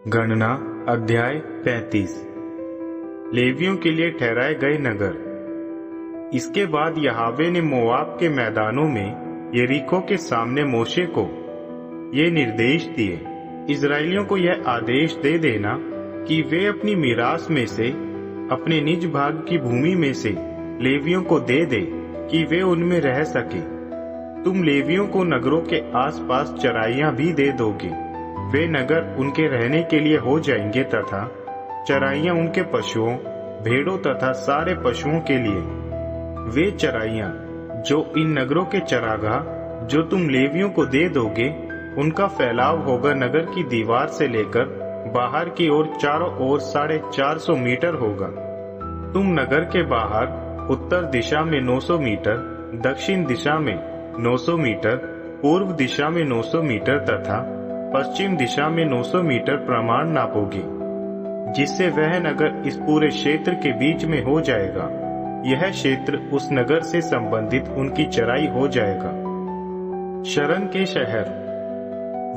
गणना अध्याय 35। लेवियों के लिए ठहराए गए नगर। इसके बाद यहोवा ने मोआब के मैदानों में यरीको के सामने मोशे को ये निर्देश दिए, इजराइलियों को यह आदेश दे देना कि वे अपनी मीरास में से अपने निज भाग की भूमि में से लेवियों को दे दे कि वे उनमें रह सके। तुम लेवियों को नगरों के आसपास चराइयां भी दे दोगे। वे नगर उनके रहने के लिए हो जाएंगे तथा चराइयां उनके पशुओं, भेड़ों तथा सारे पशुओं के लिए। वे चराइयां जो इन नगरों के चरागाह जो तुम लेवियों को दे दोगे, उनका फैलाव होगा नगर की दीवार से लेकर बाहर की ओर चारों ओर 450 मीटर होगा। तुम नगर के बाहर उत्तर दिशा में 900 मीटर, दक्षिण दिशा में 900 मीटर, पूर्व दिशा में 900 मीटर तथा पश्चिम दिशा में 900 मीटर प्रमाण नापोगे, जिससे वह नगर इस पूरे क्षेत्र के बीच में हो जाएगा। यह क्षेत्र उस नगर से संबंधित उनकी चराई हो जाएगा। शरण के शहर।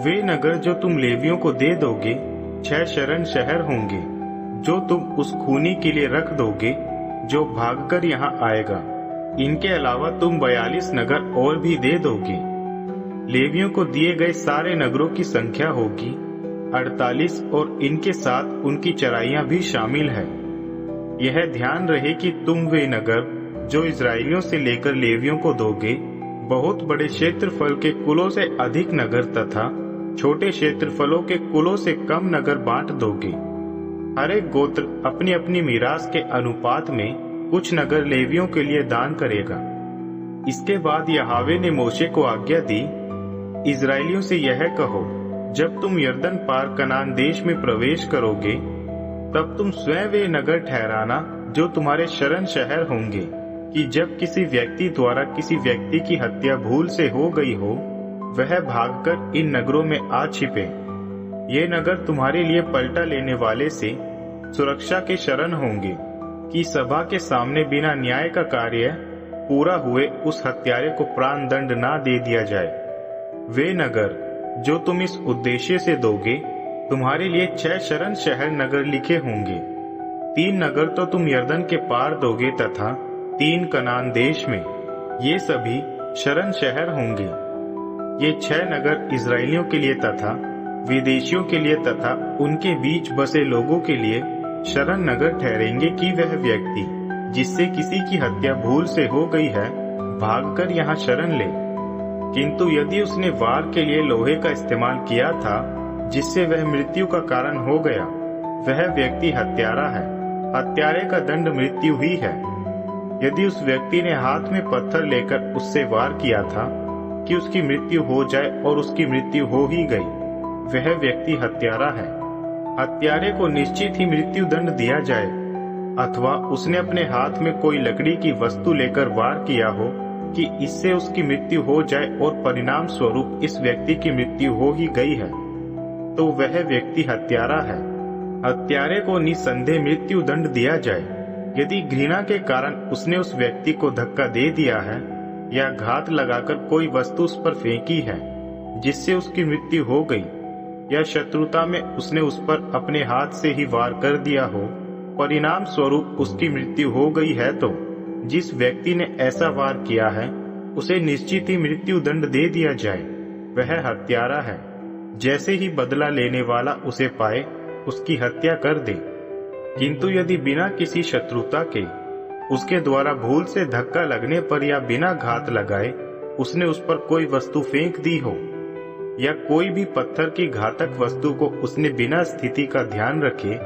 वे नगर जो तुम लेवियों को दे दोगे 6 शरण शहर होंगे, जो तुम उस खूनी के लिए रख दोगे जो भागकर यहाँ आएगा। इनके अलावा तुम 42 नगर और भी दे दोगे। लेवियों को दिए गए सारे नगरों की संख्या होगी 48 और इनके साथ उनकी चराइयां भी शामिल है। यह ध्यान रहे कि तुम वे नगर जो इजराइलियों से लेकर लेवियों को दोगे, बहुत बड़े क्षेत्रफल के कुलों से अधिक नगर तथा छोटे क्षेत्रफलों के कुलों से कम नगर बांट दोगे। हर एक गोत्र अपनी अपनी मीरास के अनुपात में कुछ नगर लेवियों के लिए दान करेगा। इसके बाद यहोवा ने मोशे को आज्ञा दी, इजराइलियों से यह कहो, जब तुम यरदन पार कनान देश में प्रवेश करोगे, तब तुम स्वयं वे नगर ठहराना जो तुम्हारे शरण शहर होंगे, कि जब किसी व्यक्ति द्वारा किसी व्यक्ति की हत्या भूल से हो गई हो, वह भागकर इन नगरों में आ छिपे। ये नगर तुम्हारे लिए पलटा लेने वाले से सुरक्षा के शरण होंगे, कि सभा के सामने बिना न्याय का कार्य पूरा हुए उस हत्यारे को प्राण दंड ना दे दिया जाए। वे नगर जो तुम इस उद्देश्य से दोगे, तुम्हारे लिए 6 शरण शहर नगर लिखे होंगे। 3 नगर तो तुम यरदन के पार दोगे तथा 3 कनान देश में। ये सभी शरण शहर होंगे। ये 6 नगर इजराइलियों के लिए तथा विदेशियों के लिए तथा उनके बीच बसे लोगों के लिए शरण नगर ठहरेंगे, कि वह व्यक्ति जिससे किसी की हत्या भूल से हो गई है भागकर यहाँ शरण ले। किंतु यदि उसने वार के लिए लोहे का इस्तेमाल किया था जिससे वह मृत्यु का कारण हो गया, वह व्यक्ति हत्यारा है। हत्यारे का दंड मृत्यु ही है। यदि उस व्यक्ति ने हाथ में पत्थर लेकर उससे वार किया था कि उसकी मृत्यु हो जाए और उसकी मृत्यु हो ही गई, वह व्यक्ति हत्यारा है। हत्यारे को निश्चित ही मृत्यु दंड दिया जाए। अथवा उसने अपने हाथ में कोई लकड़ी की वस्तु लेकर वार किया हो कि इससे उसकी मृत्यु हो जाए और परिणाम स्वरूप इस व्यक्ति की मृत्यु हो ही गई है, तो वह व्यक्ति हत्यारा है। हत्यारे को निसंदेह मृत्यु दंड दिया जाए। यदि घृणा के कारण उसने उस व्यक्ति को धक्का दे दिया है या घात लगाकर कोई वस्तु उस पर फेंकी है जिससे उसकी मृत्यु हो गई, या शत्रुता में उसने उस पर अपने हाथ से ही वार कर दिया हो, परिणाम स्वरूप उसकी मृत्यु हो गई है, तो जिस व्यक्ति ने ऐसा वार किया है उसे निश्चित ही मृत्यु दंड दे दिया जाए। वह हत्यारा है। जैसे ही बदला लेने वाला उसे पाए उसकी हत्या कर दे। किंतु यदि बिना किसी शत्रुता के उसके द्वारा भूल से धक्का लगने पर या बिना घात लगाए उसने उस पर कोई वस्तु फेंक दी हो, या कोई भी पत्थर की घातक वस्तु को उसने बिना स्थिति का ध्यान रखे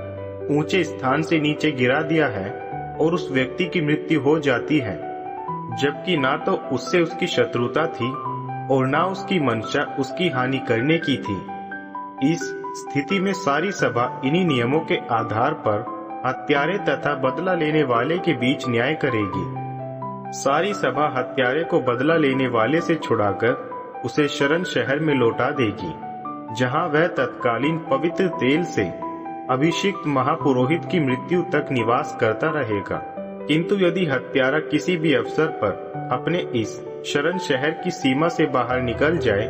ऊंचे स्थान से नीचे गिरा दिया है और उस व्यक्ति की मृत्यु हो जाती है, जबकि ना तो उससे उसकी शत्रुता थी और ना उसकी मंशा उसकी हानि करने की थी। इस स्थिति में सारी सभा इन्हीं नियमों के आधार पर हत्यारे तथा बदला लेने वाले के बीच न्याय करेगी। सारी सभा हत्यारे को बदला लेने वाले से छुड़ाकर उसे शरण शहर में लौटा देगी, जहां वह तत्कालीन पवित्र तेल से अभिषिक्त महापुरोहित की मृत्यु तक निवास करता रहेगा। किंतु यदि हत्यारा किसी भी अवसर पर अपने इस शरण शहर की सीमा से बाहर निकल जाए,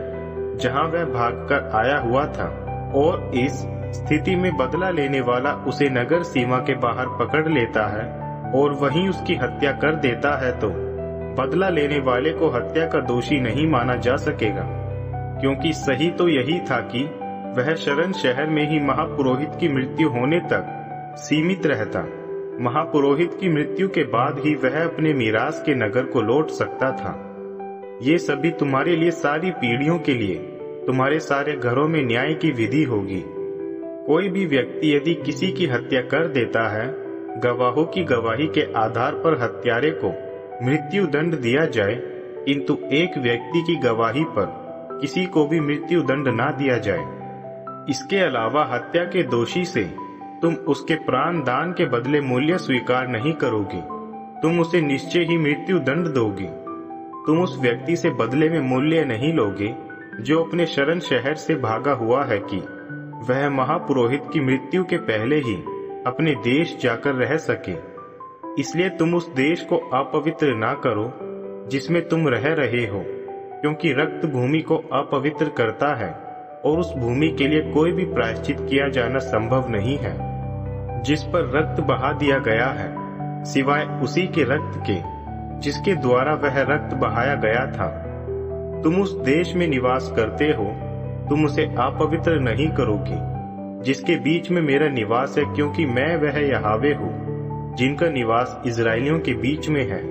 जहां वह भागकर आया हुआ था, और इस स्थिति में बदला लेने वाला उसे नगर सीमा के बाहर पकड़ लेता है और वहीं उसकी हत्या कर देता है तो बदला लेने वाले को हत्या का दोषी नहीं माना जा सकेगा, क्योंकि सही तो यही था कि वह शरण शहर में ही महापुरोहित की मृत्यु होने तक सीमित रहता। महापुरोहित की मृत्यु के बाद ही वह अपने मीरास के नगर को लौट सकता था। ये सभी तुम्हारे लिए सारी पीढ़ियों के लिए तुम्हारे सारे घरों में न्याय की विधि होगी। कोई भी व्यक्ति यदि किसी की हत्या कर देता है, गवाहों की गवाही के आधार पर हत्यारे को मृत्यु दंड दिया जाए, किंतु एक व्यक्ति की गवाही पर किसी को भी मृत्यु दंड ना दिया जाए। इसके अलावा हत्या के दोषी से तुम उसके प्राण दान के बदले मूल्य स्वीकार नहीं करोगे, तुम उसे निश्चय ही मृत्यु दंड दोगे। तुम उस व्यक्ति से बदले में मूल्य नहीं लोगे जो अपने शरण शहर से भागा हुआ है कि वह महापुरोहित की मृत्यु के पहले ही अपने देश जाकर रह सके। इसलिए तुम उस देश को अपवित्र ना करो जिसमें तुम रह रहे हो, क्योंकि रक्त भूमि को अपवित्र करता है और उस भूमि के लिए कोई भी प्रायश्चित किया जाना संभव नहीं है। जिस पर रक्त बहा दिया गया है, सिवाय उसी के रक्त के जिसके द्वारा वह रक्त बहाया गया था। तुम उस देश में निवास करते हो, तुम उसे अपवित्र नहीं करोगे जिसके बीच में मेरा निवास है, क्योंकि मैं वह यहोवा हूँ जिनका निवास इस्राएलियों के बीच में है।